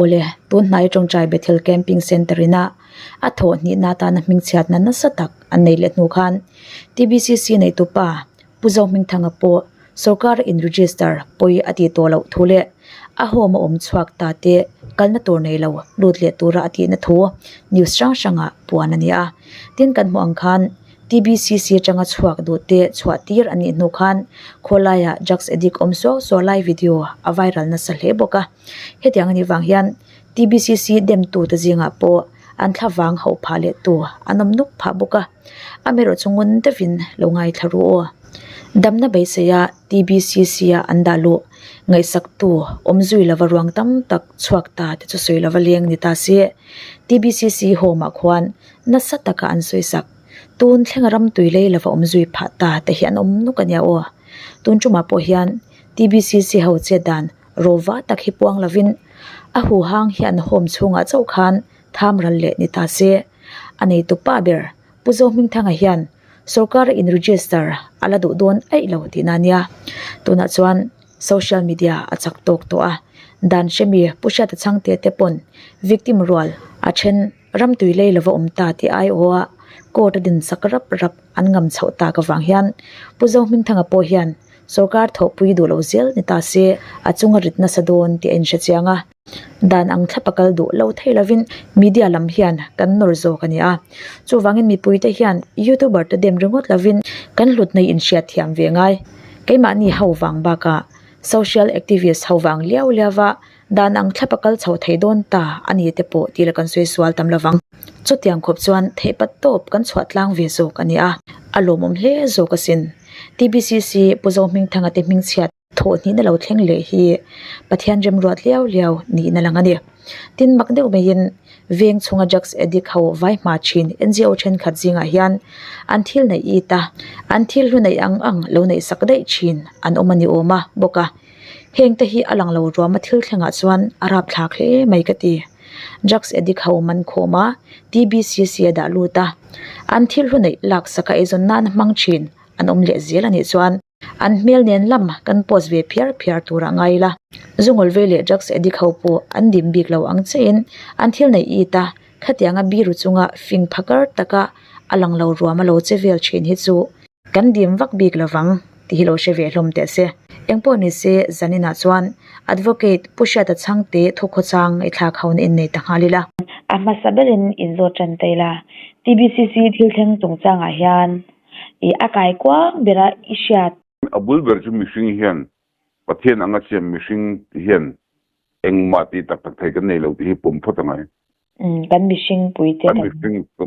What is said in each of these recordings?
ole tun nai tong chai bethel camping center ina atho ni na ta na ming chat na satak an nei le nu khan TBCC nei tu pa puzo ming thanga po sarkar in register poi ati to lo thule a hom om chuak ta te kalna tur nei lo lut le tura ati na thu news sang sanga puan ania tin kan mo ang khan TBCC changa chuak du te chhuatir ani nu khan kholaya drugs addict omso so live video a viral na sa hle boka hetiang ni wang hian TBCC dem tu ta jinga po an thawang ho phale tu anom nuk pha boka amero chungun te vin longai tharu o damna beisaya TBCC ya andalu ngai saktu omzui lava ruang tam tak chuak ta te chu soi lava leng ni ta se TBCC homa khwan na sataka an soi sak tun thlengaram tuilei lava omzui pha ta te hian om nu kanya o tun chuma po hian TBCC ho che dan rowa takhi puang lavin a hu hang hian hom chunga chau khan tham ran le ni ta se anei tu pa ber puzo ming thanga hian sarkar in register ala du don ai lo ti nania tuna chuan social media achak tok to a dan shemi pusha ta changte te pon victim role a then ram tuilei lova omta ti ai o a court din sakrap rap an ngam chhauta ka wang hian puzo ming thanga po hian sarkar tho pui du lo zel ni ta se achunga ritna sadon ti en sha chianga dan ang thlapakal du lo theilavin media lam hian kan nor zo kania chu wangin mi pui te hian youtuber te dem ringot lavin kan lut nei in shia thiam ve ngai keima ni hawang ba ka social activist hawang liaw lewa dan ang thlapakal chho theidon ta ani te po tila kan soi swal tam lawang chutiang khop chuan theipat top kan chhuatlang ve zo kania alomom hle zo ka sin TBCC puzo ming thanga te ming chiat tho ni na lo thleng le hi pathian rem ruat liaw liaw ni na langani tin makdeu mein veng chunga drugs addict ho vai ma chin NGO then khat jinga hian anthil nei ita anthil hu nei ang lo nei sakdai chin an omani oma boka heng te hi alang lo ro ma thil thlenga chuan arap thlak hle mai ka ti drugs addict ho man khoma TBCC da luta anthil hu nei lak saka ezon nan mang chin an om le zel ani chuan an mel nen lam kan pos ve phiar tura ngaila zungol vele drugs addict ho po an dim bik lo ang chen an thil nei ita khatianga biru chunga fing phakar taka alang lo ruama lo chevel chin hi chu kan dim vak bik lawang ti hilo sheve hlom te se engpo ni se zanina chuan advocate pusha ta changte thokho chang e thla khaun in nei ta halila ama sabelin inzo chan teila TBCC thil thleng chungchang a hian e akai kwa bera ishat abul berchu mishing hian pathian anga chem mishing hian engma ti tak tak thai kan nei lo ti pum photangai kan mishing puite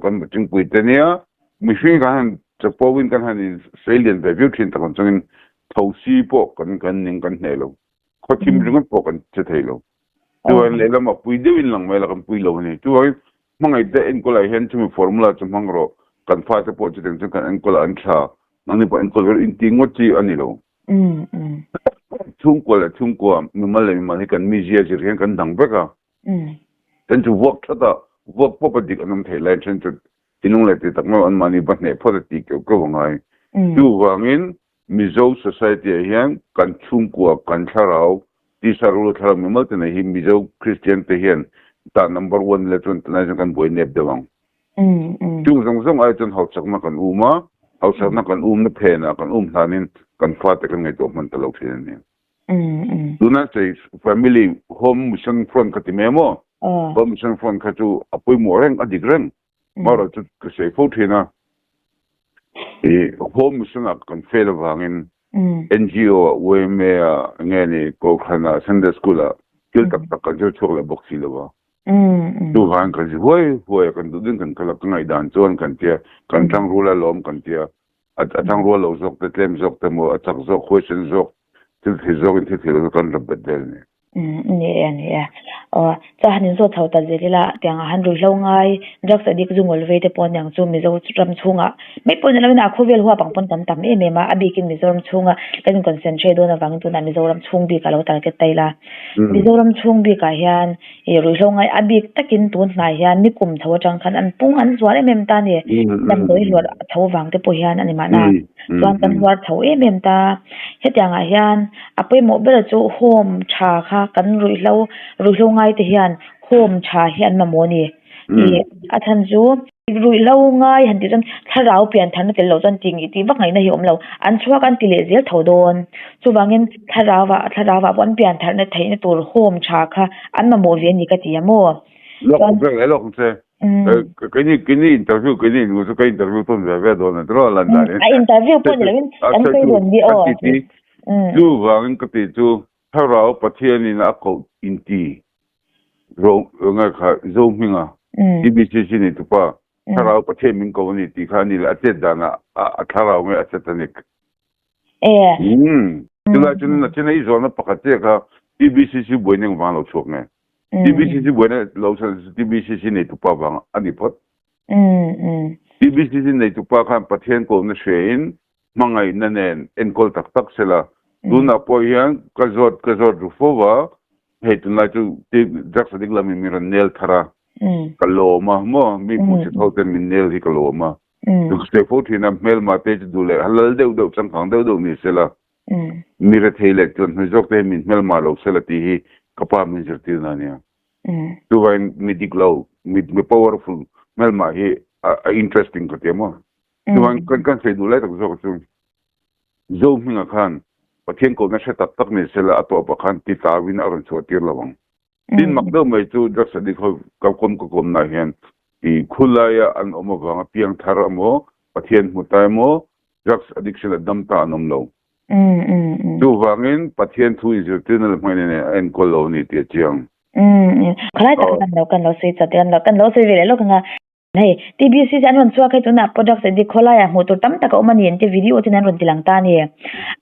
kan mishing puite nia mishing kan chapowin kan han Australian review thin takon changin thosi po kan ning kan nei lo khotim ringot po kan che thai lo tuan le lama puide win lang mai la kan pui lo ni tuan mangai de en kolai hen chumi formula chumang ro kan fa te po chiteng kan en kola an tha nang ni po en kol in tingo chi ani lo chung ko mimal hi kan mi jia jir hen kan dang beka ten chu work thata work property anam thai lai chen chu tinung le te takma an mani ba ne photi ko ngai tu wangin mizo society hian kan chung ko kan tharau ti sarul thara mimal te hi mizo christian te hian ta number 1 le chun na kan boy nep dewang tu zong ai chun hau chakma kan uma hau chakna kan na phena kan thanin kan fa te kan ngai to man talo thin ni duna sei family home mission front kati memo home mission front khatu apoi moreng adigreng mara chu ka sei fo thina e home mission kan fel wangin NGO we me ngani ko khana Sunday school kil tak kan jo chokla boxi lawa tu han kan ji hoi kan du din kan kala ngai dan chon kan tia kan tang rula lom kan tia atang rula lo zok te tlem zok te mo atak zok question zok til zok in til kan rabdel ni ne cha hanin zo chauta zelila tianga han ru hlongai drugs addict zungol ve te pon yang chu mizo ram chunga me pon la na khovel huwa pangpon tam tam e mema abikin mizoram chunga kan concentrate do na wang tu na mizoram chung bi kalo target taila mizoram chung bi ka hian e ru hlongai abik takin tun na hian ni kum thawa chang khan an pung an zware mem ta ni nam doi lor thaw wang te po hian ani ma na chuan kan war thaw e mem ta hetianga hian apoi mo bera chu home tha kha kan ru hlongai ngai te hian home tha hian mamoni i athan chu rui lo ngai han ti jan tharau pian than te lo jan ting i ti wak ngai na hi om lo an chuak an ti le zel thodon chuwangin tharawa bon pian thar na theina tur home tha kha an mamo ve ni ka ti amo lok be lok se cái này interview cái này người cái interview tôi về đó là đó là này interview po ni lawin an kai don di o chú vàng cái gì chú thảo bắt thiên ni na ko inti rồi ngay cả zoom mình à TBCC này tụi pa thảo bắt thiên mình ko ni ti khan ni là chết đàn à thảo ngay chết tanic chú là chú này zo na pakate ka TBCC buổi nang vang lo chok ngay TBCC buổi này lâu sau TBCC này tụi pa vang anh đi pot TBCC này tụi pa khan bắt thiên ko na shein mangai na nen enkol tak se la duna po hian kazot rufowa he tunai chu jak sadik la mi miran nel thara kaloma mo mi pu se thoten min nel hi kaloma tu ste fo thina mel ma te du le halal deu chang khang deu ni se la mi re thele tun mi jok te min mel ma lo se la ti hi kapa min jer ti na nia tu vain mi diklo mi powerful mel ma hi interesting ko te mo tu vain kan se du le tak jok chu zo mi nga khan pathian ko na se tak ni se la ato pa khan ti ta win aron chu tir lawang tin mak do mai chu jak sadik ho ka kom na hian i khulaya an omawanga piang thar amo pathian mutai mo jak sadik se dam ta anom lo tu wangin pathian thu is tinal maine ne en koloni ti chiang khalai ta kan lo se chaten lo kan lo se vele lo kanga nei TBC jan ron chuak he tuna product se di kholaya mu to tam taka omani ente video tin an ron tilang ta ni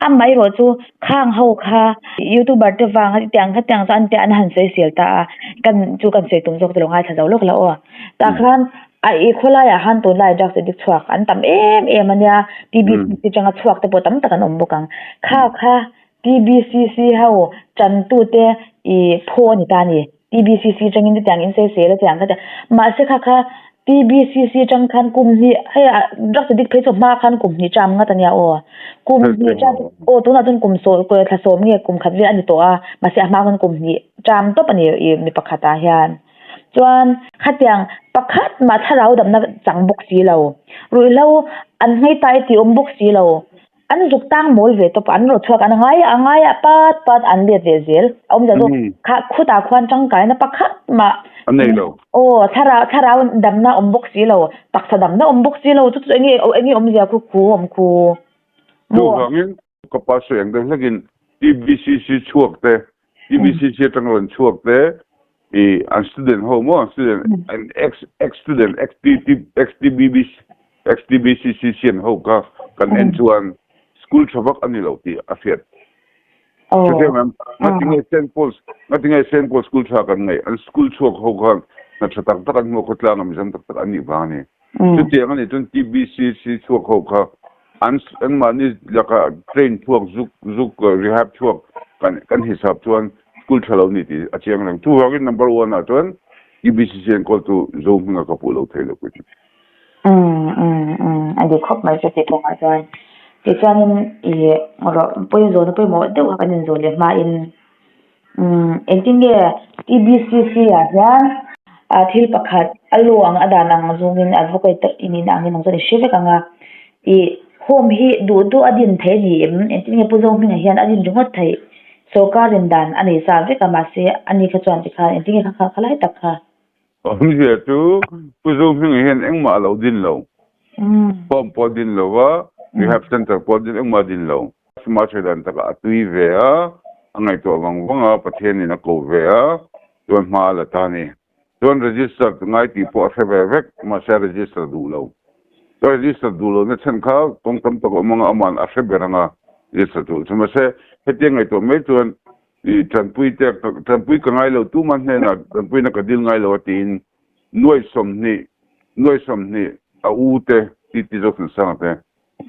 am mai ro chu khang ho kha youtuber te wang tiang san te an han se sial ta kan chu kan se tum jok te longai thajaw lok la o ta khan ai kholaya han to lai dak se di chuak an tam em ania TBC changa chuak te po tam takan om bokang kha TBCC hau chan tu te I pho ni ta ni TBCC changin te tiang in se la tiang ka ma se kha TBCC chang khan kum hi hay dak se dik phe cho ma khan kum ni cham nga tania o kum ni cha o to na tun kum so ko tha som nge kum khat vi ani to a ma se ma khan kum ni cham to pani mi pakhata hian chuan khatiang pakhat ma tharau dam na chang buk si lo rui lo an ngai tai ti om buk si lo an juk tang mol ve to pan ro thuak an angai pat an le ve zel om ja do kha khuta khwan chang kai na pakhat ma anei lo o thara damna ombok si lo taksa damna ombok si lo chu engi om ja khu om khu tu wangin ko pa so yang dang lagin TBCC chuak te TBCC tangon chuak te I an student home student an ex student XTBCC sian ho ka kan enchuan school chabak ani lo ti afiat so they man nothing is St. Paul school cha kan ngai an school chuak ho kan na chatak tak an mo ko tla ngam jam tak ani bani so ti angani tun TBCC chuak ho ka an mani laka train chuak zuk rehab chuak kan hisab chuan school chalo ni ti achiang lang tu wagin number 1 atun TBCC en ko tu zo nga ka pulo thelo ko ti adi khop mai se ti ko ma chuan ti chuanin I ro poi zo no poi mo de wa kan zo le ma in entinge TBCC ya hian thil pakhat aluang adanang zungin advocate ini nangin nang zani sheve kanga I home hi du adin the ni entinge puzo mi hian adin jungot thai sokarin dan ani sa ve kama se ani kha chuan ti kha entinge kha khalai takha om je tu puzo mi hian engma lo din lo pom podin lo wa rehab center podin engma din lo smart dan taka atui ve a angai to wanga pathian ni na ko ve a tuan ma la ta ni tuan register ngai ti po se ve ma se register du lo to register du lo na chen kha tong tam to manga aman a se beranga register du so ma se hetiang ngai to me tuan I tranpui ka ngai lo tu man na tranpui na ka dil ngai lo tin noi som ni a u te ti zo san te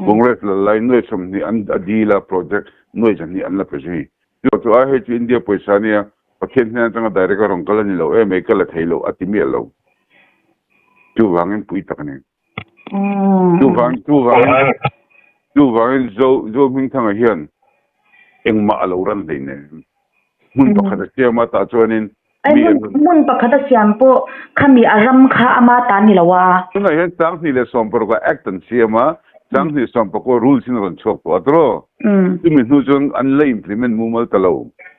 Congress la line noi som ni an adila project noi jan ni an la peji yo to a he India paisa nia pakhen na tanga direct rong kala ni lo me kala thailo atimi lo tu wangin pui takane tu wangin zo ming thanga hian engma alo ran deine mun pakhat se ma ta chuanin ai mun pakhata siam po khami aram kha ama tani lawa tunga hen chang ni le som por ko act an siama chang ni som por ko rules in ron chok po atro tumi nu jong an le implement mumal talo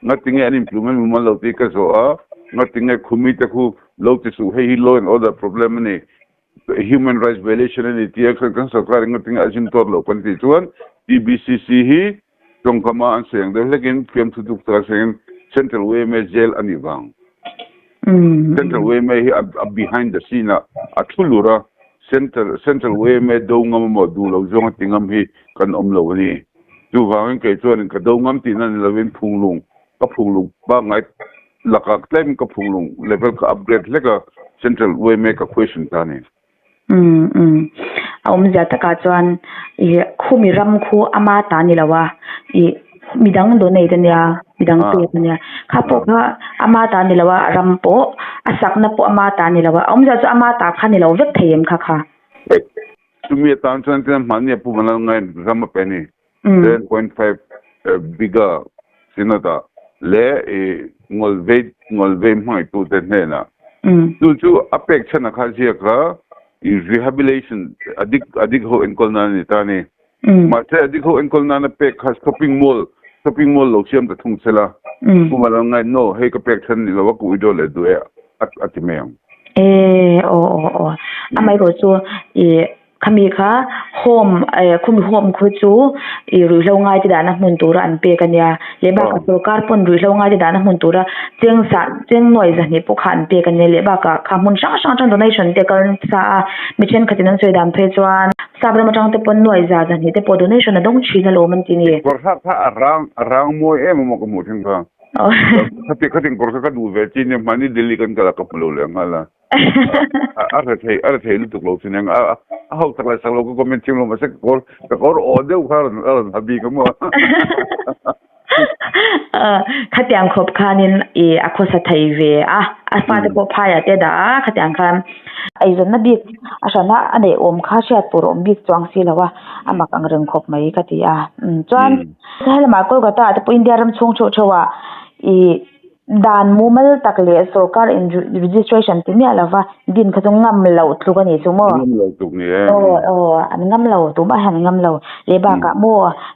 ngatinge an implement mumal lo ti ka so a ngatinge khumi te khu lo ti su he law and order problem ni human rights violation ni ti ka kan sarkar ngatinge ajin tor lo pan ti chuan TBCC hi tong kama an seng de lekin pem tu tu ta seng central way me jail ani bang central way me behind the scene a thulura central way me do ngam mo du lo zong tingam hi kan lo ni tu wang ke chuan ka do ngam ti nan lovin phunglung ba ngai laka claim ka phunglung level ka upgrade leka central way me ka question ta ni zata ka chuan khumi ram khu ama ta ni lawa midang do nei tania midang pe tania khapo kha ama ta ni lawa ram po asakna po ama ta ni lawa za chu ama ta kha ni law vek theim kha tumi tan chan tan mania pu mana ngai ram pe ni 10.5 bigger sinata le ngolve mai tu te na tu apek chana kha ji ka rehabilitation adik ho en kolna ni ta ni ma te adik ho en kolna na pe kha shopping mall lo siam ta thung sela pu mana ngai no he ka pek chan ni lo ku idol le du atimeng o amai ro chu khami kha home khumi home khu chu ru longai ti dana mun tura an pe kanya leba ka sarkar pon ru longai ti dana mun tura cheng noi za ni pu khan pe kanya leba ka khamun sang donation te kan sa michen khatinan soidam phe chuan sabra ma tang te pon noi za ni te po donation adong chi na lo man ti ni por kha arang mo mo ko mo thing ka khati por kha du ve chi ne mani delhi kan kala ka pulo le ngala ara thei lu tuk lo sin ang a hau tak la sang lo ko men chim lo ma se kor o de u khar habi ka mo khatiang khop khanin akhosa thei ve fa de ko phaya te da khatiang khan ai zon na bi asana ane om kha shat por om bi chwang si lawa ama kang reng khop mai ka ti chuan hel ma ko gata te india ram chung chowa dan mumal takle sarkar in registration ti mi alawa din kha ngam lo thlu ka ni chumo ngam lo tuk ni an ngam lo tu ba han ngam lo le ba ka mo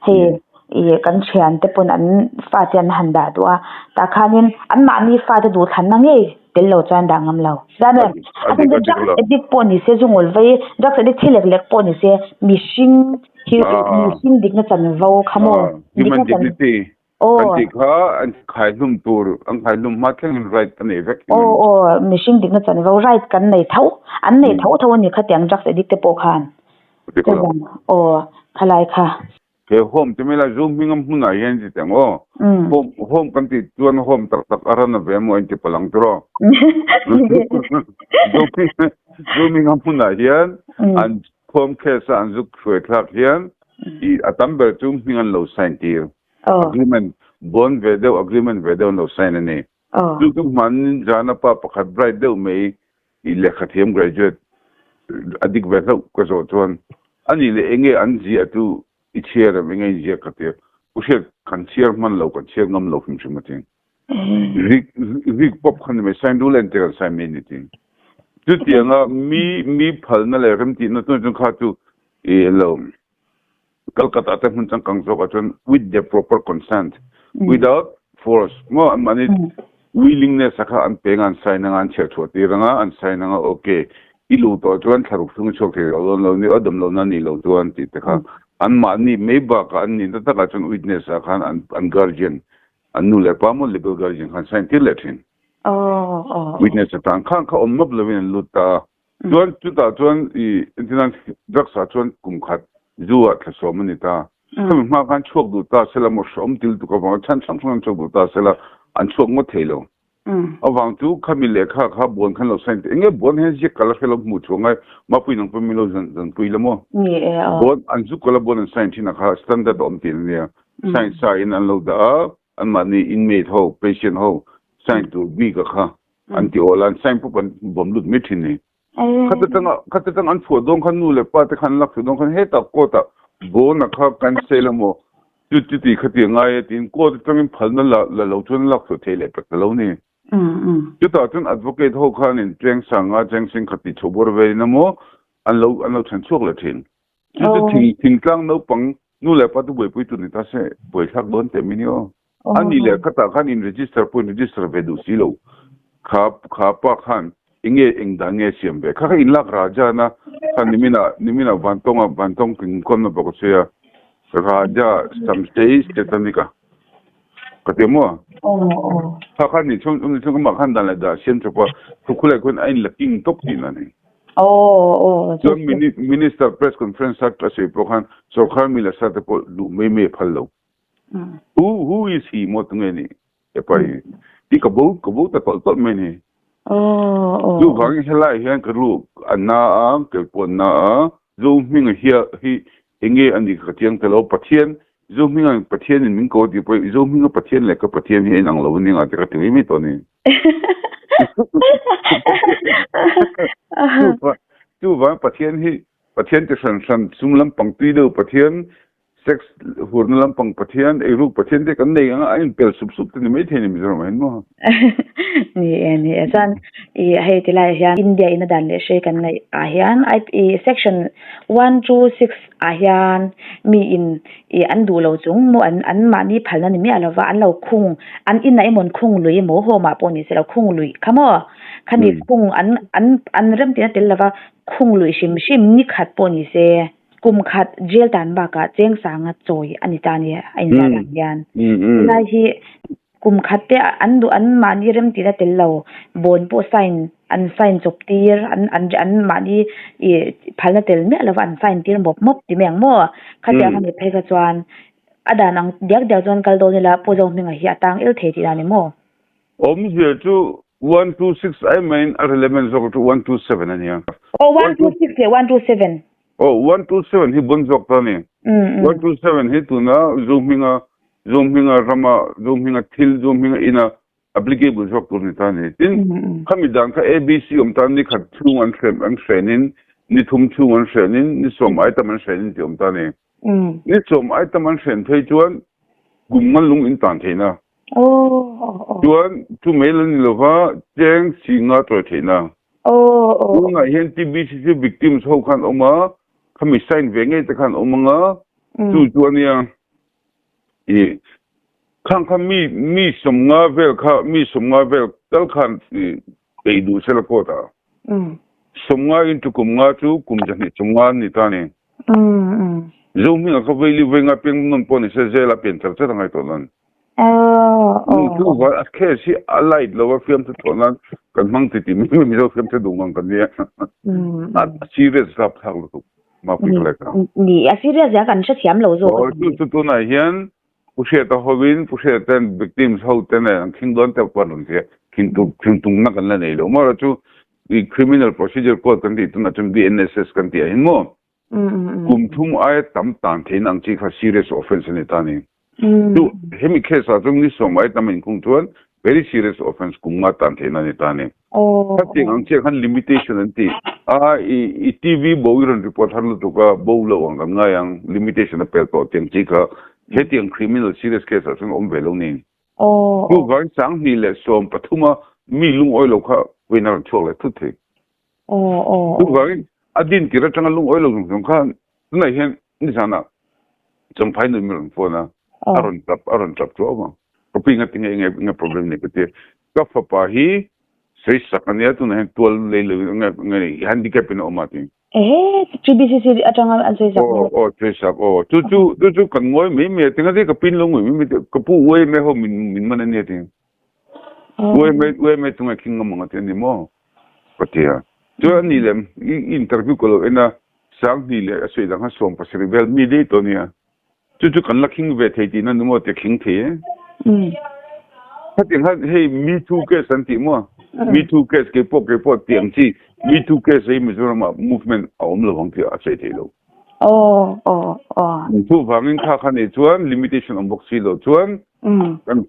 he kan thian te pun an fa chen handa tua ta khanin an ma ni fa te du than na nge tel lo chan da ngam lo zane akin de edik poni se jungol ve dak se de thilek lek poni se mishing dik na chan vo khamo human dignity anti kha an khai lum tur an khai lum ma theng right an evek mishing dik na chan vo right kan nei thau an nei thau ni khatiang jak se dik te po khan khalai kha ke home te mela zoom mingam huna yen ji teng home kan ti tuan home tak arana ve mo anti palang tro zoom mingam huna yen an home case an zuk khwe thak yen I atamber tum mingan lo sign tir agreement bond agreement ve lo sign ani tu man jana pa pakhat bright de me I lekhathiam graduate adik ve ko zo chuan ani le enge an ji atu ichera mengai je kate ushe kan chier man lo kan chier ngam lo phim chimatin rig pop khan me sign do len te sign anything tu tianga mi phal na le ram ti na tu kha tu lo kalkata ta hun chang kang zo ka chon with the proper consent without force mo mani willingness akha an pengan sign ngan che thot ti ranga an sign nga okay ilu to chuan tharuk sung chok the lo ni adam lo na ni lo chuan ti te kha an mani meba ka an ni ta ka chun witness a khan an guardian an nu le pa mo legal guardian khan sign ti lethin witness ta khan ka on mob lewin luta chuan I intinan draksa chuan kum khat zuwa ka so mani ta kham ma kan chok du ta sela mo som til tu ka ba chan chok du ta sela an chok mo thelo awang tu khamile kha bon khan lo sain enge bon he je kala khelo mu chunga ma pui nang pemilo zan pui lamo bon an zu kala bon sain thina kha standard om tin ne sain sa in an lo da an mani inmate ho patient ho sain tu bi ka kha an ti olan sain pu ban bom lut mithin ni khatang an pho dong khan nu le pa te khan lak dong khan he ta ko ta bon na kha kan selamo tu ti khati ngai tin ko te tangin phalna la lo chun lak so thele pe lo ni Chu ta chun advocate ho khan in cheng sanga cheng sing khati chobor ve na mo an lo chan chok la thin chu thing tlang no pang nu le pa tu boi pui tu ni ta se boi thak don te minio ani le khata khan in register ve du si lo kha pa khan inge engdange siam be kha in lak raja na khan nimina bantong king kon na ba ko se raja Homestay Tetanika katemo kha khan ni chung ma khan dan la da siam chopa thukule kun ain la king top tin na ni so minister press conference at se prohan so khan mi la sa te ko lu me phallo who is he mo tungeni e pai ti ka bo ta ko me ni du bang hela hian ka lu anna a ke pon na zo ming hi inge ani ka tiang te lo pathian zo ming ang pathian in ming ko di po zo ming pathian le ka pathian hi nang lo ni nga te ka ti mi to ni tu va pathian te san sumlam pangti do pathian sex hurnalam pang pathian e ru pathian te kan nei nga ain pel sup te me the ni mi zo men mo ni san he ti lai hian India in dan le she kan nei a hian I section 126 a hian mi in an du lo chung mo an ma ni phalna ni mi alawa an lo khung an in nai mon khung lui mo ho ma poni se lo khung lui khamo khani khung an rem ti na tel lawa khung lui shim ni khat poni se kum khat jail tan ba ka cheng sanga choi ani tani ain sa dan yan lai hi kum khat te an mani rem ti na tel lo bon po sign chop tir an mani phalna tel me lawa an sign tir mop ti meng mo khatia khani phai ka chuan adanang diak chuan kal do ni la po jong minga hi atang el the ti na ni mo je tu 126 I mean relevant to 127 ania 126 127 127 hi bon jok ta ni 127 hi tu na zoomhinga rama zoomhinga thil zoomhinga ina applicable jok tu ni ta ni tin khami dang ka abc ta ni khat chung an threnin ni thum chung an threnin ni som item an threnin ti ta ni ni som item an thren thei chuan gumngal lung in tan theina chuan tu mailan ni lova cheng singa to theina nga hian tbc victims ho khan oma khami sign venge te khan omanga tu chuania khang mi somnga vel tal khan ei du sel ko ta somnga into kumnga chu kumjani somnga ni ta ni zo mi ka veli venga peng non poni se zela pen tar tar ngai to nan tu va ke si allied lower film to tonan kan mang ti mi zo film te dungang kan dia serious rap thang lu ma pi kala ka ni a serious ya kan sha thiam lo zo tu na hian pushe ta hovin pushe ten victims ho ten an king don te panun se king tung na kan la nei lo ma chu the criminal procedure code kan ti tu na chum DNSS kan ti hin mo kum thum ai tam tan thein ang chi kha serious offense ni ta ni tu hemi case a chung ni som ai tam in kung chuan very serious offense kum nga tan thein ani ta ni thing ang che khan limitation an ti I TV boiron report han lu ka bo lo ang nga yang limitation a pel to teng chi kha hetiang criminal serious case a chung om velo ni tu gan sang ni le som pathuma mi lung oilo kha winner chole tu the tu gan adin ki ra tang lung oilo jong kha na hian ni sana chom phai no mi phone na aron tap to ma ko pinga tinga inga problem ni kete ka fa pa hi sei sakania tu na tol le le nga handicap in omati TBCC atanga an sei sak sei sak tu kan ngoi me tinga de ka pin long mi ka pu we me ho min man ne tin we me tunga king ngam ngati ni mo patia tu ani lem interview ko ena sang ni le asoi dang ha som pa serial mi de to nia tu kan la king ve thei ti na mo te king the hatin ha hey me too case anti mo me too case ke po tiang chi me too case ei mizoram movement aum lo hong ti a sei thei lo tu wangin kha khan e chuan limitation on boxi lo chuan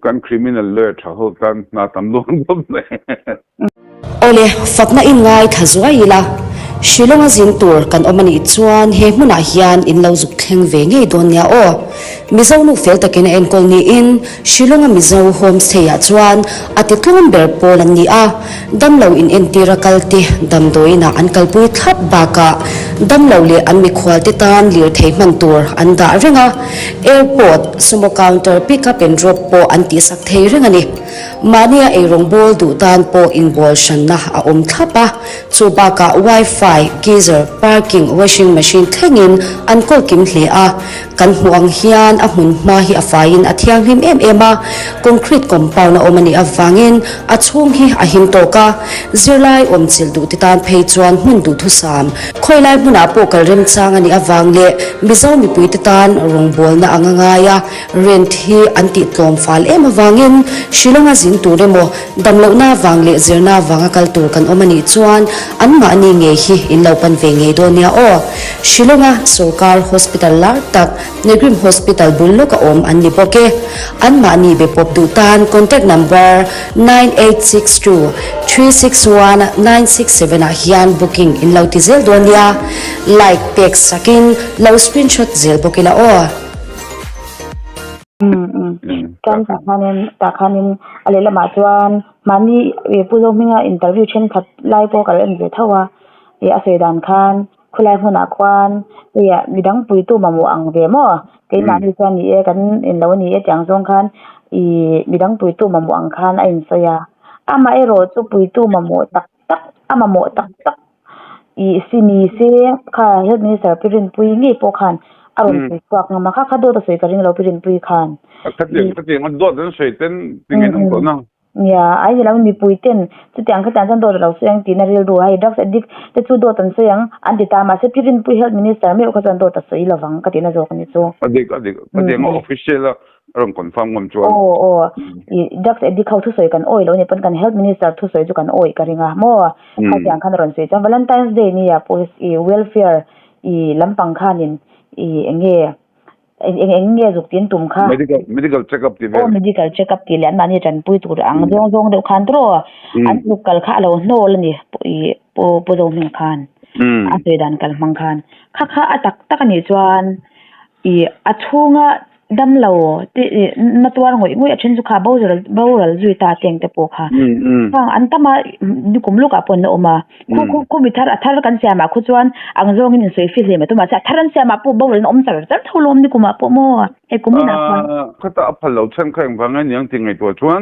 kan criminal lawyer tha ho kan na tam lo bom le ole fakna in ngai thazwa ila Shilonga zin tur kan omani chuan he hmuna hian in lo zuk thleng ve ngei don nia o mizo nu fel takin enkol ni in Shilonga mizo homestay a chuan ati tlung ber pol an ni a damlo in entira kalti damdoina an kalpui thlap baka damlo le an mi khwal te tan lir thei man tur an da renga airport sumo counter pick up and drop po an ti sak thei renga ni mania e rong bol du dan po in bol shan na a om thapa chu baka wifi geyser parking washing machine thlengin an kol kim hle a kan huang hian a hun ma hi a fain a thiang him em ema concrete compound na omani awangin a chung hi a him to ka zirlai om chil du titan phei chuan hun du thu sam khoilai huna po kal rem chang ani awang le mizo mi pui titan rong bol na anganga ya rent hi anti tlom fal em awangin Shilonga zin turemo damlo na wang le zirna wanga kal tur kan omani chuan an ma ani nge hi in lo pan ve nge do nia o Shilonga sarkar hospital lar tak negrim hospital bullo ka om an ni boke an ma ani be pop du tan contact number 9862 361 967 a hian booking in lo ti zel do nia like text sakin lo screenshot zel bokila o kan takhanin alela ma chuan mani e puzo minga interview chen khat lai po kal en ve thawa e asedan khan khulai huna kwan ya midang pui tu mamu ang ve mo ke mani chuan ni e kan in lo ni e chang jong khan I midang pui tu mamu ang khan a in soya ama e ro chu pui tu mamu tak tak ama mo tak tak I sini se kha health minister pirin pui ngi po khan aron pui kwak ngama kha khado ta soi karing lo pirin pui khan kati ngon do den soiten tingin ko na ya ai ni lang mi puiten chu tiang kha tan do lo seng tin ril ru hai drugs addict te chu do tan seng an ti ta ma se pirin pui health minister me ko tan do ta soi lawang ka tin zo kan chu adik ngo official ron confirm ngom chu I drugs addict khau thu soi kan oi lo ni pan kan health minister thu soi chu kan oi ka ringa mo kha tiang khan ron se chang valentines day ni ya police welfare lampang khanin enge enge zuk tin tum kha medical check up ti medical check up ti lan mani chan pui tur ang jong de khan tro an lukal kha lo no lani po jong min khan a sedan kal mang khan kha atak tak ani chuan a chunga dam lo ti natwar ngoi a chen chu kha bawral zui ta teng te po kha bang an tama ni kum luka pon na oma ku mi thar athar kan sia ma khu chuan ang jong in soi fi le ma tuma cha tharan sia ma pu bawral om tar tholom ni kuma po mo e kumina khata aphal lo chan khang banga nyang tingai to chuan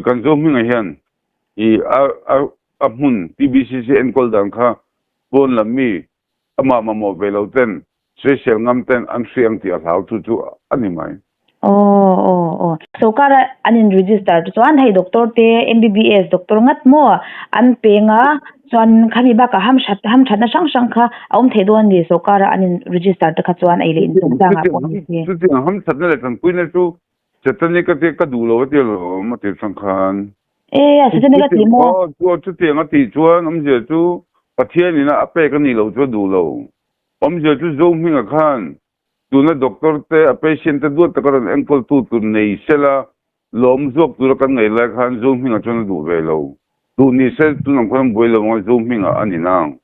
kan zo mi ngai hian a mun TBCC enkol dan kha bon la mi ama mo velo ten special ngam ten an siang ti a hlau chu ani mai so kara anin register chuan hei doctor te MBBS doctor ngat mo an penga chuan khami ba ka ham that na sang kha aum thedon ni so kara anin register ta kha chuan ai le in tung danga po ni chu ham that na le kan puina chu chetani ka te ka du lo te lo ma te sang khan chetani ka ti mo chu te nga ti chuan je chu pathian ni na ape ka ni lo chu du lo je chu zo mi nga khan tu na doctor te a patient te du ta ka ankle tu nei sela lom zok tu kan ngai la khan zo mi nga chon du ve lo tu ni se tu nang khon boi lo ngo zo mi nga ani nang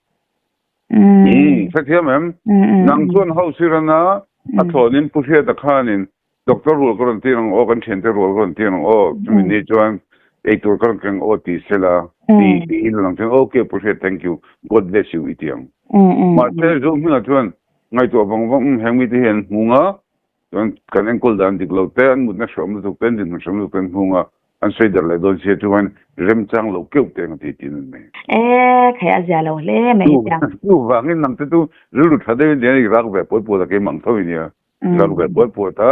sa thia mem nang chon house rana a thonin pu he ta khanin doctor ro ko ti nang o kan chen te ro ko ti nang o mi ni chuan e tur kan o ti sela ti in lang chen okay pu he thank you god bless you itiang ma te zo mi nga chuan ngai to bang hang mi te hen hunga kan enkol dan dik lo te an mut na shom lu ten din shom lu ten hunga an sei dar le don se tuan rem chang lo keu te ngati tin me khaya ja lo le me ja tu wangin nam te tu ru thade de rak be po da ke mang thoi ni rak be po ta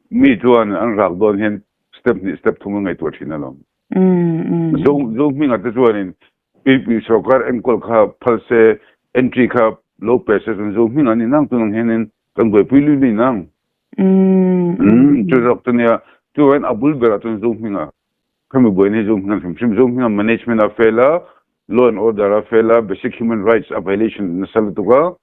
mi tuan an rak don hen step thum ngai to thina lo zo mi nga te tuan in pi sokar enkol kha phalse entry kha low pressure and zo mi nga ni nang tu nang hen kan goi pi lu ni nang chu doctor nia tu en abul bera tu zo mi nga kami boy ne zo mi nga zo mi nga management afela law and order afela basic human rights violation na sal tu ga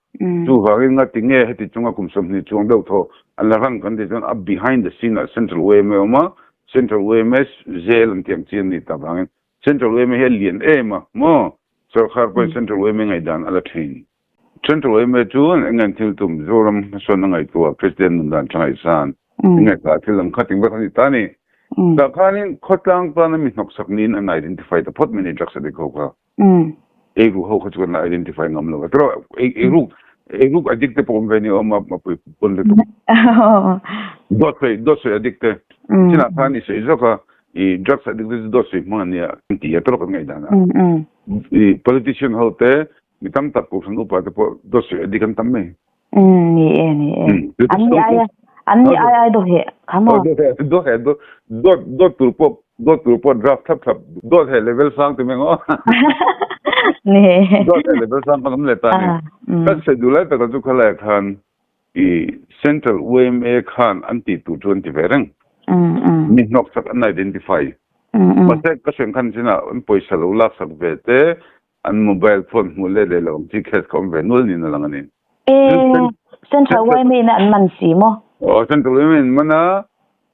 tu hagi nga tinge heti chunga kum som ni chung do tho alaran kan de jon up behind the scene central way me ma central way mes zel and tiang chin ni ta bang central way me he lien ma mo sarkar pa central way me ngai dan ala thin central way me chu ngan thil tum zoram son ngai tu president dan changai san ngai ka thilang khating ba khani tani da khanin khotlang pa na mi nok saknin an identify the pot many drugs de ko ka egu ho khachu na identify ngam lo tro egu addicted po veni o ma pu pon le tu dot addicted china khani se zoka I drugs addicted dose mania ti ya tro ngai dana I politician hote mitam tak ko sangu pa po dose addicted tamme ni ani aya do he kamo do turpo draft thap do he level sang tu mengo ne do he level sang kam le ta ni ta se dulai ta ju khala khan I central wme khan anti 220 vereng mi nok sak an identify mate ka sen khan sina an poisa lo lak sak ve te an mobile phone mu le lo ti khes kom ve nul ni na lang ani central way me na an man si mo central way mana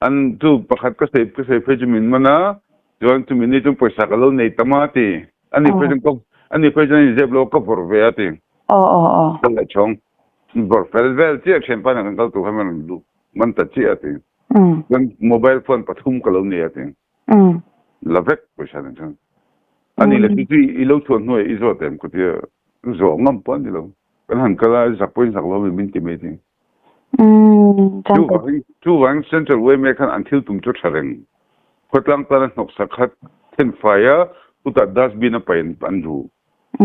an tu pakhat ka sei fejumin mana jon tu minute tu poisa ka lo nei tamati ani fejumin zeb lo ka por ve ati la chong por fel ti action pa na kan tu hamen lu man ta chi ati mobile phone pathum ka lo nei ati la vek poisa na chang ani le ti ilo thon noi izo tem ko ti zo ngam pon di lo kan han kala za point sak lo min ti me ti tu wang central way me kan until tum chu thareng khotlang tan nok sakhat ten fire uta dustbin a pain pandu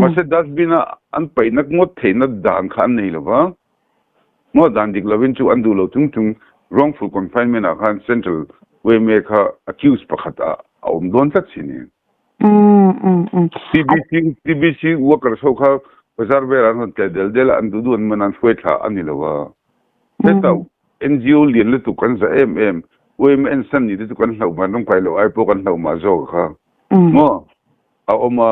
mase dustbin an painak ngot theina dan khan nei lova mo dan dik lovin chu andu lo chung wrongful confinement a khan central way me kha accused pakhata don tak chini TBC worker so kha bazar be ran te del andu dun manan fuetha ani lova Teta NGO lian le tu kan za WMN san ni tu kan hlau man kai lo ai po kan hlau ma zo kha mo a oma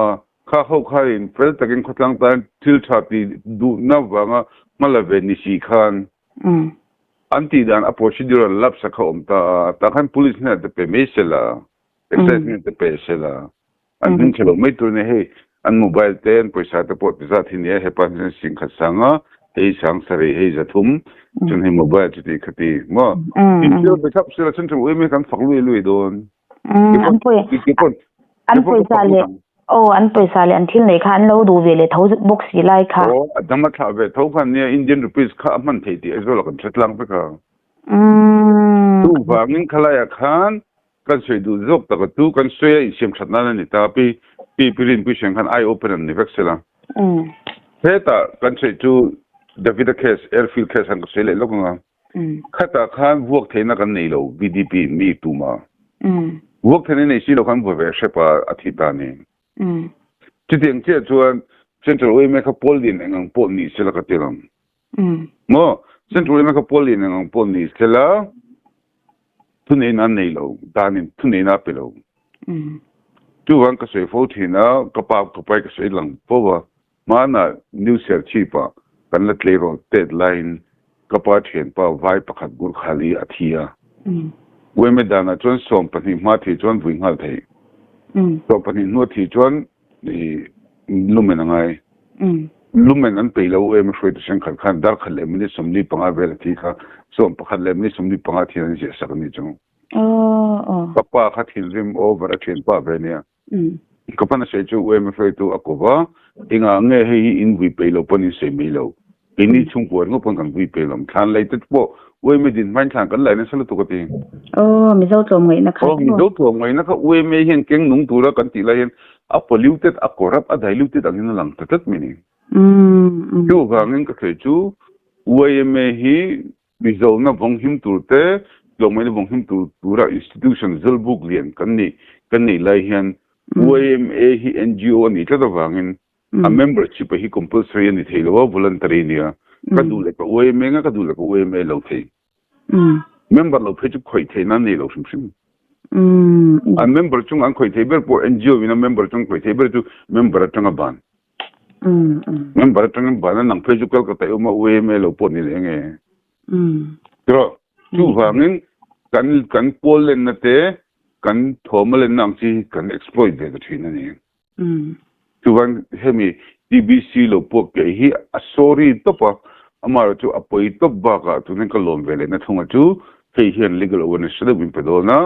kha ho khain fel takin khotlang tan til thati du na wanga malave ni si khan anti dan a procedural lab sa kha ta khan police na te pe mesela excess ni te pe sela an din chelo mai tu ne he an mobile ten paisa te pot za thini he pa sing khasanga ei sang sari ei zathum chun he mobile ti khati mo in pure backup sila central way me kan faklu lui don an poisa le an thil nei khan lo du ve le thau box si lai kha adama tha ve thau khan ne Indian rupees kha man thei ti azol kan chatlang pe kha tu ba min khala ya khan kan sei du jok ta tu kan sei sim khatna ni ta pi rin pi shen khan eye open ni vexela Heta kan sei tu David case airfield case ang sele lokunga khata khan work theina kan nei lo BDP mi tuma work theina nei si lo kan bo ve shepa athita ni chiteng che chuan central way me kha polin engang pol ni sela ka tiram mo central way me kha polin engang pol ni sela tunei na nei lo danin tunei na pe lo tu wang ka sei fo thina ka pa ka pai ka sei lang powa mana new ser chipa kan la tlero deadline kapa chen pa vai pakhat gur khali athia we me dana chon som pani ma thi chon buing hal thei to pani no thi chon ni lumen ngai lumen an pe lo we me shoi de shan khan dar khale mi somni panga vel thi kha som pakhat le mi somni panga thi an je sak ni chong kapa kha THINRIM over a chen pa ve ne kapa na se chu we me shoi tu akova inga nge hei in vi pe lo pani se mi lo ini chung por ngo pon kan vi pe lom than lai tet po we me din man than kan lai na sala tu ka ti mi zo tom ngai na kha mi zo tom ngai na kha we me hen keng nung tu ra kan ti lai hen a polluted a corrupt a diluted ang lang tat mini chu ga ngin ka the chu we me hi mi zo na bong him tu te lo me bong him tu ra institution zal buk lien kan ni lai hen we me hi NGO ni ta da wangin a membership hi compulsory ni thelo voluntary ni ka du le ko we me nga ka du le ko we me lo thei member lo phe chu khoi thei na ni lo sim a member chung an khoi thei ber por NGO na member chung khoi thei ber chu member chung a ban member chung ban nang phe chu kal ka tai ma we me lo por ni le nge tro chu wangin kan pol len na te kan thomal nang chi kan exploit de the thina ni chuan hemi TBC lo pok ke hi sorry to pa amar chu apoi to ba ka tu nen ka lom vele na thunga chu hei hian legal awareness da bin pedona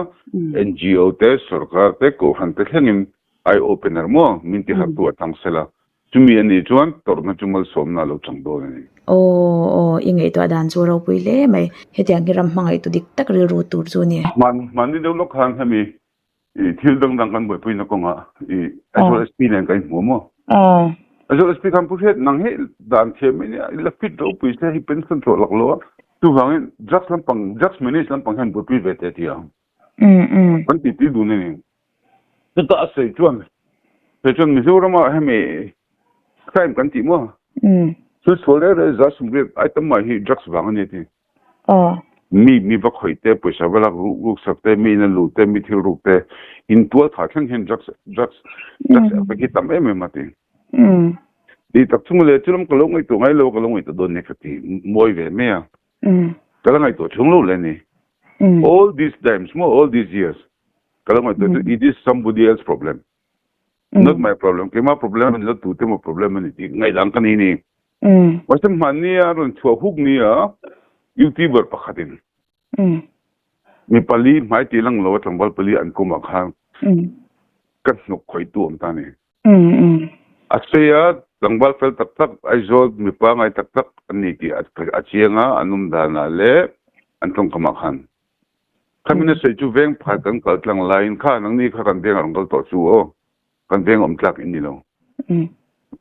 NGO te sarkar te ko han te thangin eye opener mo min ti har tu atangsela chumi ani chuan torna chumal somna lo changdo ni o ingai to dan chu ro puile mai hetiang hiram mangai tu dik tak ri ru tur chu ni man ni lo khan hemi thil dang dang kan boi pui na ko nga SOSP nen kai mo SOSP kan pu het nang he dan che me ni la fit ro pui se hi pen control lak lo tu wangin drugs lampang drugs manage lampang han boi pui vete tia kan ti du ni ta se chuan Mizorama hemi crime kan ti mo so solere za sumre item ma hi drugs wangani ti mi ba khoite poisa bala ru sakte mi na lu te mi thil ru te in tual tha thang hen drugs pa ki tam em ma ti di tak chung le chulum ko longai to ngai lo ko longai to don ne khati moi ve me ya kala ngai to chung lo le ni all these times all these years kala ngai to it is somebody else problem not my problem ke ma problem lo tu te mo problem ni ti ngai dang kan ni wasam mania ron chua huk ni ya YouTuber pakhatin mi pali mai ti lang lo tambal pali an ko ma khang kan nok khoi tu am ta ni asya langbal fel tak tak aizol mi pa ngai tak tak ani ki achianga anum dana le antong kama khan khamina se chu veng pha kan kal tlang line kha nang ni kha kan deng ang kal to chu o kan deng om tlak in ni lo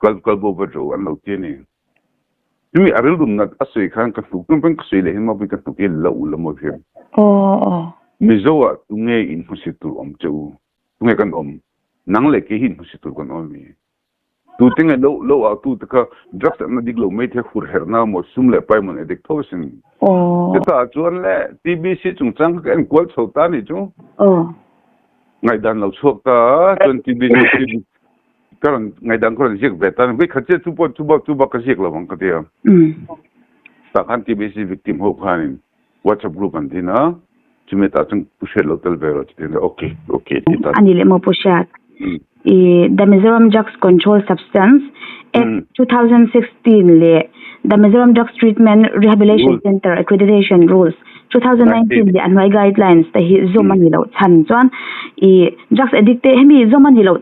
kal bo ba ro an lo ti ni mi aril dum na asoi khan ka tu tum pen ksei le hin ma bi ka tu ke lo lo mo phe mi zo wa tu nge in hospital om chu tu nge kan om nang le ke hin hospital kan om mi tu tinga lo tu ta ka drugs na dig lo me the khur herna mo sum le pai mon edik thosin ta chuan le TBC chung chang ka en kwal chhota ni chu ngai dan lo chok ta 20 bin karon ngai dan ko jik betan bi khache chu ba ka jik lo bang ka dia ta kan TBC victim ho khanin WhatsApp group an dina chimeta chung pushe lo tel vero tin okay ta anile mo pushat the Mizoram Drugs Control Substance Act 2016 le the Mizoram Drugs Treatment Rehabilitation Center Accreditation Rules 2019 the anwai guidelines the hi zomani lo chan chuan drugs addict hemi zomani lo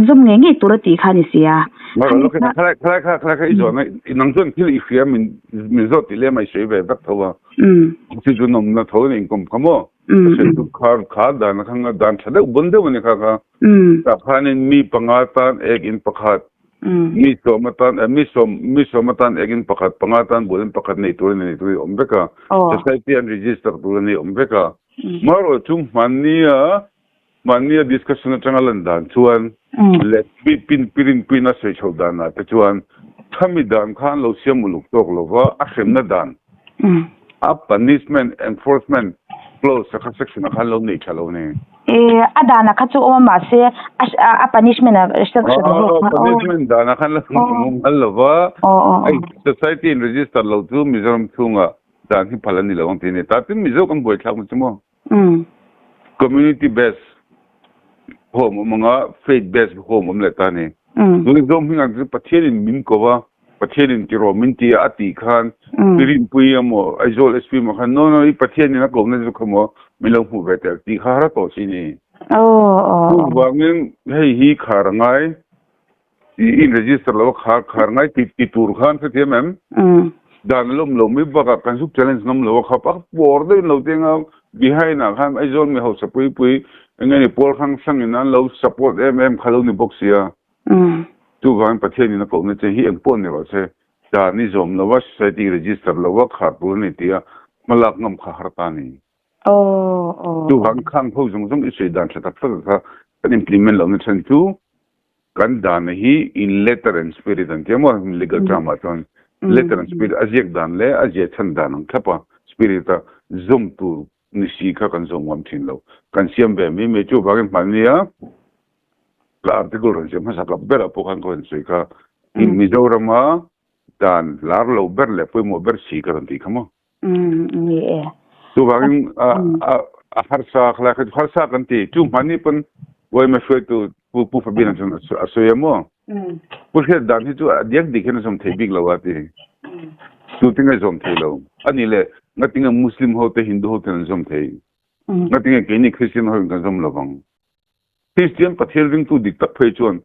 zom nge turati khani sia lo kha izo na nangjon thil ifia min zo tile mai sebe dak thowa si ju nom na thon income kamo se tu khar dan khanga dan thade bunde bone kha ta khanin mi pangatan ek in pakhat mi somatan ek in pakhat pangatan bolen pakhat nei tur ombeka society and register tur nei ombeka maro chung mania discussion changalan dan chuan let pin se chodana ta chuan thami dan khan lo siamuluk tok lova akhem na dan a punishment enforcement clause sa section khan lo nei chalo ne adana khachu o ma se a punishment section punishment dana khan lo lova ai society in register lo tu Mizoram thunga dan hi phalani lo ang tine ta tin Mizo kam boi thak mo community based home mga faith based home le tani dun dom hinga pathelin min kowa pathelin kiro minti ati khan pirin puyamo aizol sp ma khan no I pathelin na ko na ju khomo milo hu beter ti khara to sini wangin hei hi kharangai in register lo kharangai ti tur khan se them dan lo mi ba kan su challenge nam lo kha pa bor de lo tenga behind na khan aizol mi ho sa pui ngani por khang sang ina lo support khalo ni boxia tu van pathian na ko ne che hi empon ne ro se da ni zom lo wa society register lo wa kha pu ni tia malak ngam kha harta ni tu van khang pho jong I dan sa tak sa kan implement lo ne chen tu kan dan hi in letter and spirit and temo legal drama ton letter and spirit ajek dan le ajek chan dan khapa spirit zom tu nisi kha kan zom wam thin lo kan siam be mi me chu bagin pania la article ron se ma sa ka bera po kan kon se ka in Mizoram dan lar lo ber le po mo ber si ka ron ti khamo tu bagin a harsa kan ti chu mani pun wai ma shwe tu pu fa bin asoyamo Porque dan hi chu adiak dikhen som thei big lawati tu tinga som thei lo ani le ngatinga muslim ho te hindu ho te som thei ngatinga keni christian ho kan som lawang christian pathian ring tu dik tak phei chuan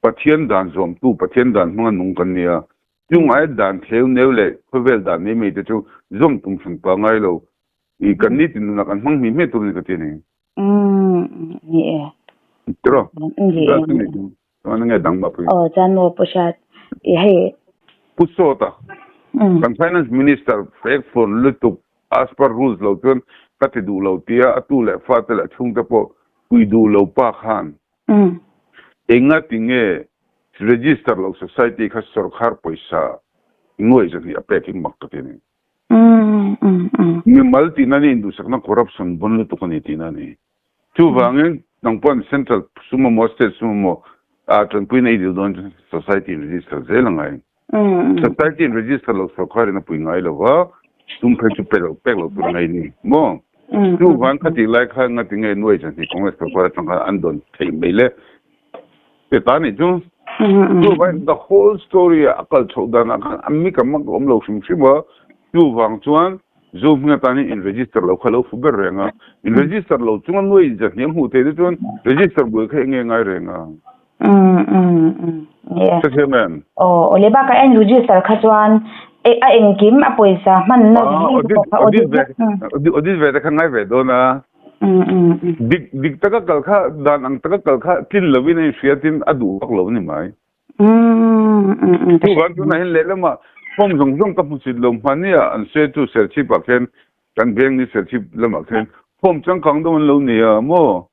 pathian dan som tu pathian dan hmanga nung kan nia yung ai dan theu neu le khovel dan ne me te chu zom tum sun pa ngai lo I kan ni tin na kan mang mi me tu ni ka ti ni yeah tro yeah Ano nga dang ba po? oh chan mo po siya hey Pusota. Kan finance minister fake for lutuk as per rules lo tun kati du lo tia atule fatela chung ta po kui du lo pa khan. Enga tinge register lo society ka sarkar paisa ngoi jani apeking makatini. Ni malti na ni indusak na corruption bon lutuk ni tinani. Tu bangin nang pon central sumo mo state sumo tran pui nei don society register zelangai. Society register lo sarkar na pui ngai lo wa tum phe chu pelo tu ngai ni mo. Tu bang khati lai kha ngati ngai noi jani congress sarkar tang andon thei mele. Te tani ju tu bang the whole story akal chodana kan ammi kamak om lo shim shima tu bang chuan zoom nga tani in register lo khalo fuber renga in register lo chuan noi jani hu te chuan register bu khe ngai renga yeah Semen. oh ole ba ka en register kha chuan a en kim a poisa man na Odis ve ka ngai ve do na dik taka kalkha dan ang taka kalkha tin lovin ai fiatin adu pak lo ni mai tu ban tu na hin le lama pom jong jong ka pusit lo mania an se tu ser chi paken kan beng ni ser chi lama ken pom chang kang do lo ni mo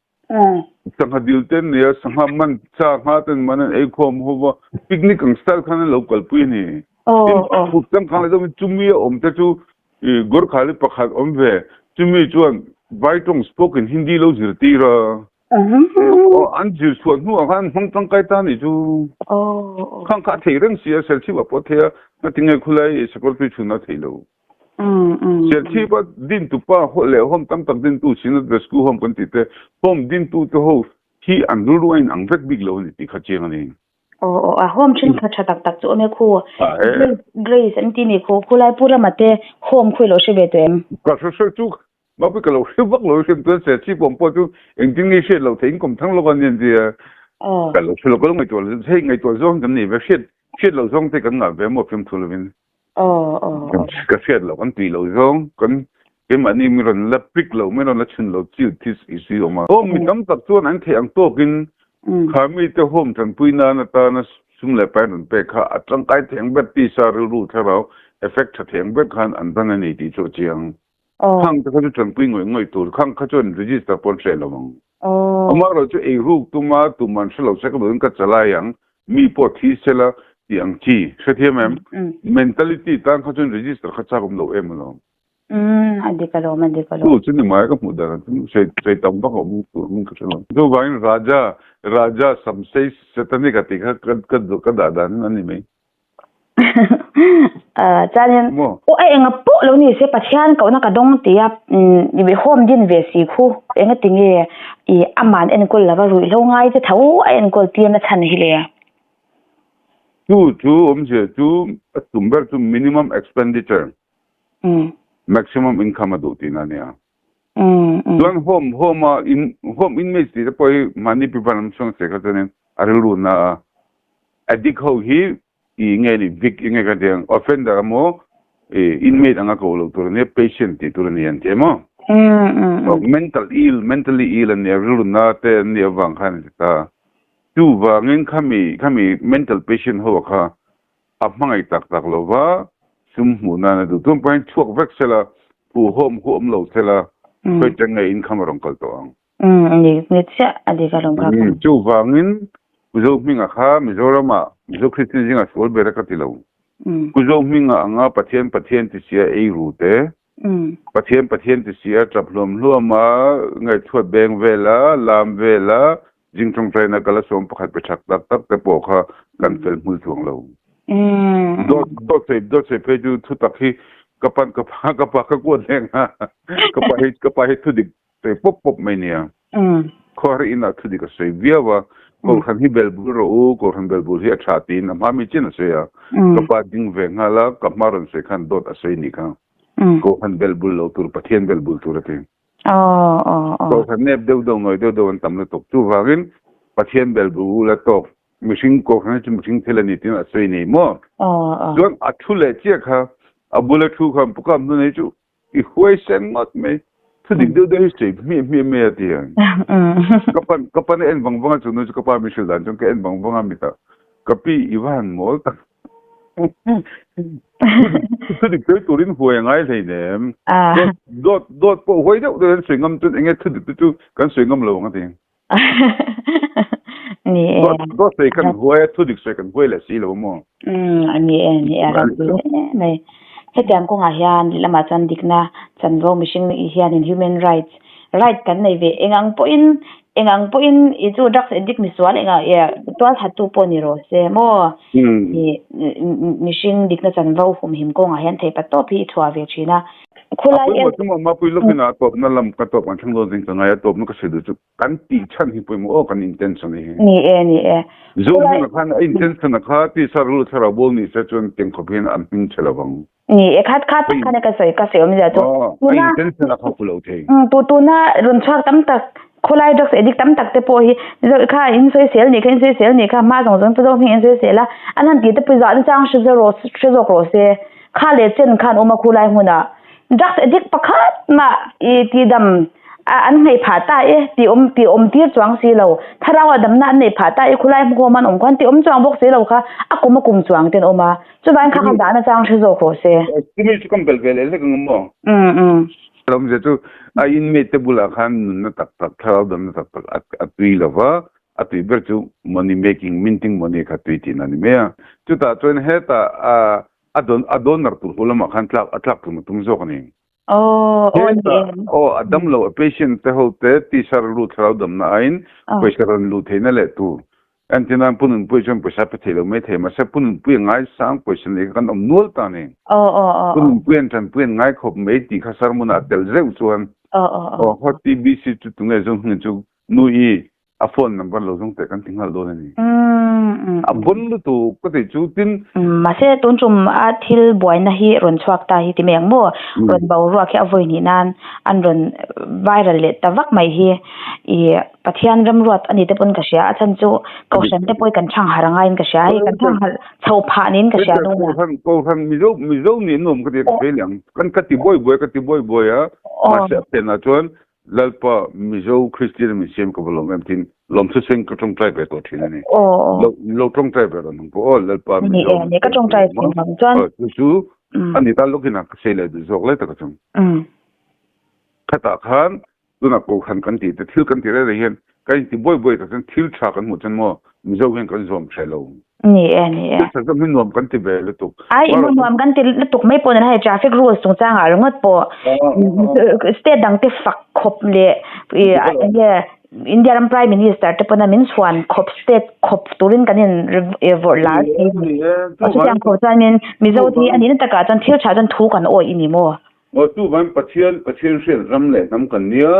sangha dilten ne sangha man cha haten manan ei khom howa picnic ang style khan local pui ni oh chang khan le chumi om te chu gor khali pakhat om ve chumi chuan baitong spoken hindi lo zirti ra an jir suan hu han hong tang kai ta ni chu khang kha thei reng sia sel chi ba po the na tingai khulai sakol pi chuna thei lo sel chi ba din tu pa ho le hom tam tak din tu sin the school hom kan ti te hom din tu to ho hi an ru ruin ang vek big lo ni ti kha cheng ani a home chin kha chatak tak chu me khu grace an ti ni khu khulai pura mate home khuilo she ve tem ka so chu ba pi ka lo se bak lo se tu se chi pom po chu eng ting ni she lo thein kom thang lo kan nin dia ka lo se lo ko ngai to se ngai to zong kan ni ve she lo zong te kan nga ve mo phim thu lo vin ka she lo kan ti lo zong kan ke mani mi ron la pik lo me ron la chun lo chi tis isi o ma o mi tam tak chuan an the ang to kin kha mi te hom than pui na na ta na sum le pa ron pe kha atang kai theng bet ti sa ru tharau effect tha theng bet khan an ban ani ti cho chiang khang ta chu chang pui ngoi tur khang kha chon register pon tre lo mong amar ro chu e ru tu man shlo se ka bun ka chala yang mi po thi sela ti ang chi se the mem mentality tan kha chon register kha cha gom lo em lo adikalo tu chu ni mai ka mu da tu se tam ba ko mu ka chalo tu vain raja samsei setani ka ti ka da dan ani mai chanen o ai nga po lo ni se pathian ka na ka dong ti ya ni be home din ve si khu enga tinge I aman en kol la ru lo ngai te thau en kol ti na chan hi le tu omje tu tumber tu minimum expenditure maximum income do ti na nia don home in me ti poi mani people am song se ka ten arilu na adik ho hi I nge ni vic nge ka den offender mo inmate anga ko lo to ne patient ti to ne ante mo mentally ill and arilu na te ne wang khan ta tu wangin khami mental patient ho kha apmangai tak lo wa sum mu na du tum point chuak vek sela pu home lo sela pe tang ngai income rong kal to ang ni cha adika long ka chu wangin uzo minga kha mizorama mizo christian jinga sol bera ka tilo uzo minga anga pathian ti sia ei rute pathian ti sia traplom luama ngai thua beng vela lam vela jingtong traina kala som pakhat pechak tak te po kha kan fel mul thong lo dot se pe ju thu takhi kapan ka ko lenga ka pa he thu dik te pop mai nia khor ina thu dik se viawa ko khan hi belbul ro ko khan belbul hi athati na ma mi chin ase ya ka pa ding ve ngala ka maron se khan dot ase ni ka ko khan belbul lo tur pathian belbul tur ate ko khan nep deu deu noi deu deu an tam na tok chu wangin pathian belbul la tok mishing ko khan chu mishing thelani tin ase ni mo don athule che kha abula thu kham pukam nu nei chu I huai sen mat me thu dik deu deu history me ati kapan en bang bang chu nu chu kapa mishil dan chu ke en bang bang mi ta kapi iwan mol ta thu dik deu turin huai ngai thei ne dot po huai deu deu swingam chu enge thu dik chu kan swingam lo ngati ni dot sei kan huai thu dik sei kan huai la si lo mo ni ara nei hetiang ko nga hian lama chan dikna chanro mishing ni hian in human rights right kan nei ve engang po in I chu drugs addict mi swal enga twal hatu po ni ro se mo ni mishing dikna chanro hum him ko nga hian thei pa to phi thwa ve thina khulai en mo ma pui lokina top na lam ka top an thanglo ding changa ya top no ka sedu chu kan ti chan hi pui mo kan intention ni e zo na khan intention na kha ti sarul thara bol ni se chun teng khopin an ping chelawang ni khat khane ka se om ja to intention na kha pulo thei tu na run chak tam tak khulai drugs addict tam tak te po hi kha in social ni kha ma jong to jong in social la anan ti te pu za chang shizero ro se kha le chen khan oma khulai huna drugs addict pakhat ma ti dam an nei phata ti om tir chuang si lo tharawa dam na nei phata khulai mo man om khan ti om chuang bok si lo kha akum chuang ten oma chuban kha da na chang shizo ko se kimi chu kam bel le ngam mo lom je tu a in me te bula khan na tak tharaw dam na tak atui lova atui ber chu money making minting money kha tui tin ani me chu ta choin heta adon nar tu hulama khan tlak tum zo kani adam lo patient te hote ti sar lu thrau dam na ain poisaran lu theina le tu antina punun poison poisa pe thelo me the ma se punun pu ngai sang poison le kan om nol ta ne punun puen tan puen ngai khop me ti khasar muna tel zeu chuan hot tbc tu tunga jong chu nu I a phone number lo jong te kan tingal do ni a bun tu ko te chu tin ma se tun chum a thil boy na hi ron chhuak ta hi ti meng mo ron bau ro kha voi ni nan an ron viral le tawak mai hi I pathian ram rot ani te pun ka sia chan chu kausan te poi kan thang haranga in ka sia hi kan thang har chho pha nin ka sia do na ko han mi zo ni nom ka te pe liang kan ka ti boy a ma se pe na chon lalpa mizo Christian mission ko bolom emtin lom se sing ko tong trai pe to thina ni lo tong trai pe ron ko lalpa mizo ni ka tong trai sin ham chon chu ani ta lokina ka sele du zok le ta ka chung khata khan tuna ko khan kan ti te thil kan ti re hen kai ti boy ta kan thil tha kan mu chan mo mizo hen kan zom thelo ni sa ka min nom kan ti be le tu ai nom kan ti le tuk mai pon na traffic rules tung chang a ngot po state dang te fak khop le Indian Prime Minister te pona min swan khop state khop turin kanin evor la so yang ko chanin mizo thi ani ta ka chan thil cha chan thu kan oi ini mo tu ban pathian shel ram le nam kan nia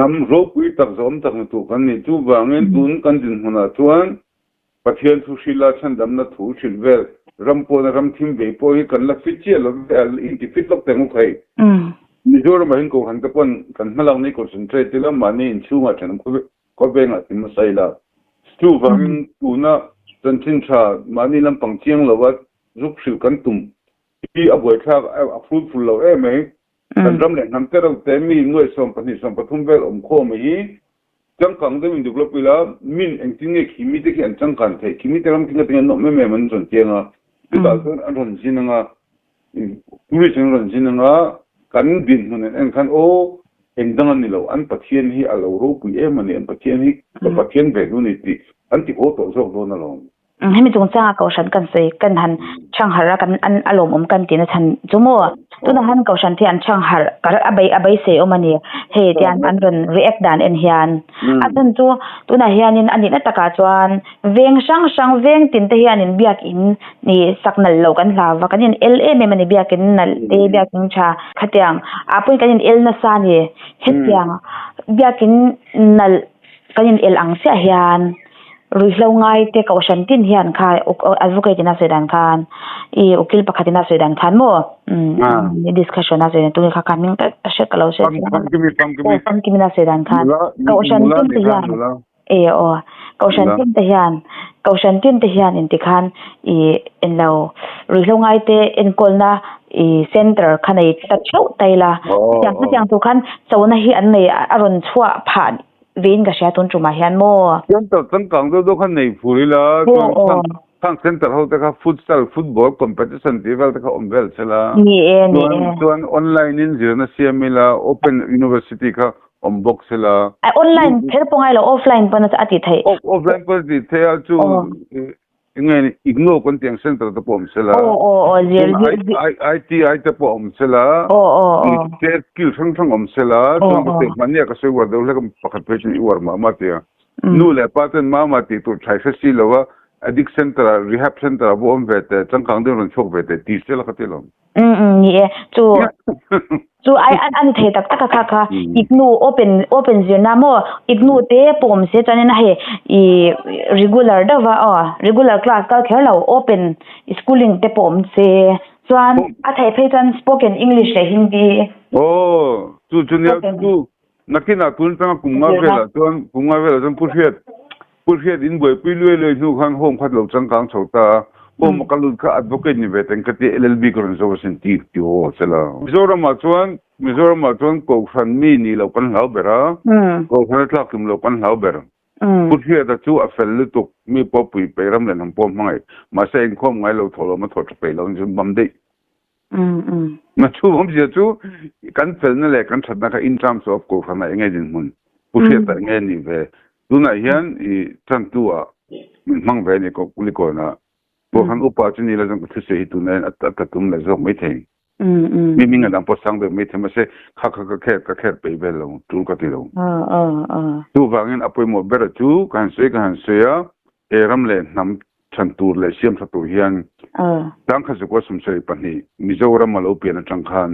nam ro pui tak zom tak tu kan ni tu wangen tun kan din huna chuan pathian thu shila chan dam na thu shil vel ram po na ram thim ve po hi kan la fit che lo in ti fit lok teng khai Mizoram hin ko han kapon kan malang ni concentrate la mani in chunga tan ko benga tin masaila stu wang tuna tanchin cha mani lam pangchiang lawat zuk sil kan tum I aboi tha a fruitful lo mai kan ram le nam te ro te mi ngoi som pathum vel om kho mai chang kang de min develop ila min engting e khimi te ki an chang kan the khimi te ram kinga te no me man chon tianga ti ta kan an ron jinanga tourism ron jinanga kan bin hun en kan engdang ni lo an pathian hi alo ro pu mani an pathian hi pathian ve nu ni ti an ti ho to zo do na lo hemi chung changa kausan kan sei kan han chang hara kan an alom kan tina chan chumo tuna han kausan thi an chang har kar abai se omani he tian an ron react dan en hian atan chu tuna hianin ani na taka chuan veng sang veng tin te hianin biak in ni saknal lo kan lawa kanin LM mani biak in nal te biak in cha khatiang apoi kanin el na sa ni hetiang biak in nal kanin el ang sia hian rui hlo ngai te ka ocean tin hian kha advocate na sedan khan I ukil pakhatina sedan khan mo ni discussion na sedan tu kha kan ming ta she ka lo se pam kimi na sedan khan ka ocean tin te hian ka ocean tin te hian in ti khan in lo rui hlo ngai te in kolna center khanai ta chau taila yang tu khan chona hi an nei aron chua phan vein ga sha ton chuma hian mo center tangkang do khan nei phurila thang center ho ta kha futsal football competition level ta kha omvel chela tuan online in zirna siamila open university kha ombok chela online pher pongai lo offline pana ati thai offline pa di thai chu ingeni igno content center ta pom chela IT ta pom chela skill sang om chela tu te mania ka se wa do le pakhat pe ni war ma tia nu le paten ma ti tu thai sa si lo addict center rehab center bom vete changkang de ron chok vete ti sel ka telo ni chu ai an the tak kha ignu open zirna mo ignu te pom se chanen he regular dawa regular class ka khelo open schooling te pom se chuan a thai phetan spoken english le hindi tu nakina tun tang kunga vela jon purhiat in boy pilwe le nu khang hom khat lo changkang chota hom kalut kha advocate ni veten kati LLB koron so sin ti ho chela mizoram ma chuan ko khan mi ni lo kan lau bera ko khan tla kim lo kan lau bera purhiat da chu a fel lu tuk mi popui peram le nam pom mangai ma se in khom ngai lo tholo ma thot pe lo jun bam de ma chu bom je chu kan fel na le kan thatna ka in terms of ko khan ngai din mun purhiat ta ngai ni ve tuna hian chan tua mang ve ni ko kuliko na bo han upa chini la jang thuse hi tuna at tum la zo mai thei mi minga dam po sang de mai thema se kha khe pe be lo tu ka ti lo tu wangin apoi mo ber chu kan se ya ram le nam chan tur le siam sa tu hian tang kha se ko sum se pani mizoram lo pe na chang khan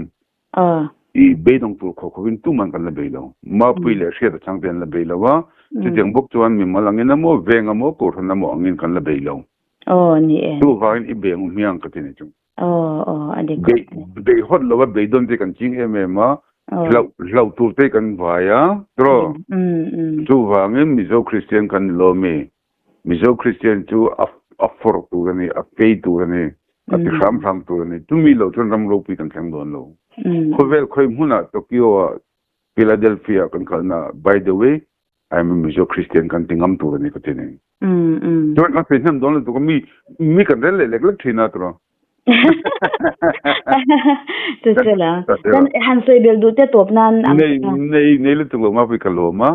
beidong tu ko win tu man kan la beilo ma pui le she da chang den la beilo wa ti jeng bok chuan mi malangin mo venga mo ko thona mo angin kan la beilo ni tu vain I beng miang ka tin chu adi be hot lo be don te kan ching ma lau tu te kan vaya tro tu wangin mizo christian kan lo me mizo christian tu affor tu ni a pay tu ni ati ram tu ni tu mi lo chon ram lo pi kan khang don lo khovel khoi huna Tokyo Philadelphia kan kalna by the way I'm a mizo christian kan tingam tu ni ko tene don kan penam don lo to mi kan le le thina tro tu chela dan han soi bel du te top nan nei le tu ma pi kaloma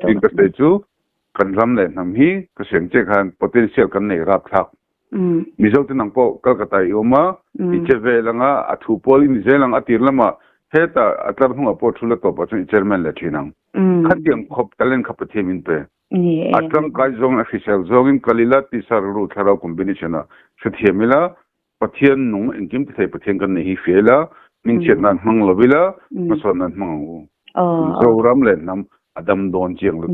tin ka te chu kan ram le nam hi ka seng che khan potential kan nei rap thak mizo te nang po Kolkata ioma icheve langa athu pol in zelang atir lama heta atlar hunga po thula to pa chu chairman le thinang khatiam khop talent khap themin pe atram kai zong official zongin kalila ti sar ru thara combination a themila pathian nung engkim thai pathian kan nei fela ning chet nan hmang lovila mason nan hmang zo ram le nam adam don chiang lu